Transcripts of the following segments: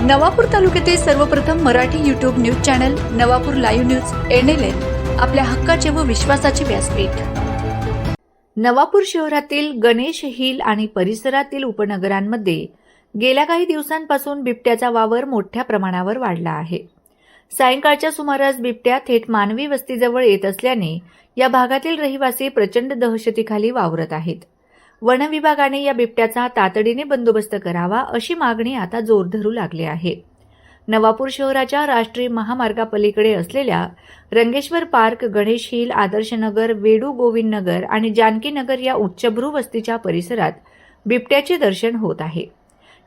नवापूर तालुक्यातील सर्वप्रथम Marathi YouTube news channel Navapur live news NLN आपल्या हक्काचे व विश्वासाचे व्यासपीठ। नवापूर शहरातील गणेश हिल आणि परिसरातील उपनगरांमध्ये गेल्या काही दिवसांपासून बिबट्याचा वावर मोठ्या प्रमाणावर वाढला आहे। सायंकाळच्या सुमारास बिबट्या थेट मानवी वस्तीजवळ येत असल्याने या भागातील रहिवासी प्रचंड दहशतीखाली वावरत आहेत। वन विभागाने या बिबट्याचा तातडीने बंदोबस्त करावा अशी मागणी आता जोर धरू लागली आहे। नवापूर शहराच्या राष्ट्रीय महामार्गापलीकडे असलेल्या रंगेश्वर पार्क, गणेश हिल, आदर्श नगर, वेडू गोविंद नगर आणि जानकी नगर या उच्चभ्रू वस्तीच्या परिसरात बिबट्याचे दर्शन होत आहे।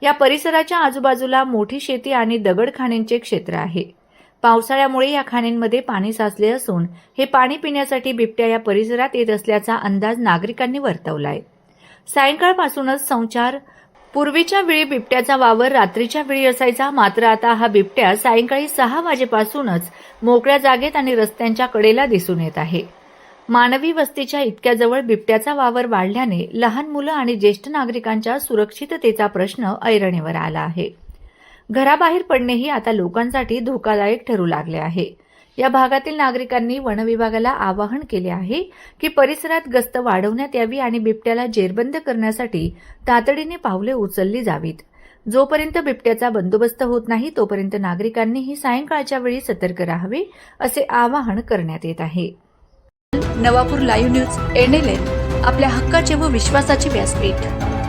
या परिसराच्या आजूबाजूला मोठी शेती आणि दगडखाणींचे क्षेत्र आहे। पावसाळ्यामुळे या खाणींमध्ये पाणी साचले असून हे पाणी पिण्यासाठी बिबट्या या परिसरात येत असल्याचा अंदाज नागरिकांनी वर्तवलाय। सायंकाळपासूनच संचार पूर्वीच्या वेळी बिबट्याचा वावर रात्रीच्या वेळी असायचा, मात्र आता हा बिबट्या सायंकाळी 6 वाजेपासूनच मोकळ्या जागेत आणि रस्त्यांच्या कडेला दिसून येत आहे। मानवी वस्तीच्या इतक्या जवळ बिबट्याचा वावर वाढल्याने लहान मुलं आणि ज्येष्ठ नागरिकांच्या सुरक्षिततेचा प्रश्न ऐरणीवर आला आहे। घराबाहेर पडणेही आता लोकांसाठी धोकादायक ठरू लागले आहे। या भागातील नागरिकांनी वन विभागाला आवाहन केले आहे की परिसरात गस्त वाढवण्यात यावी आणि बिबट्याला जेरबंद करण्यासाठी तातडीने पावले उचलली जावीत। जोपर्यंत बिबट्याचा बंदोबस्त होत नाही तोपर्यंत नागरिकांनीही सायंकाळच्या वेळी सतर्क राहावे असे आवाहन करण्यात येत आहे। नवापूर लाईव्ह न्यूज NLN आपल्या हक्काचे व विश्वासाचे व्यासपीठ।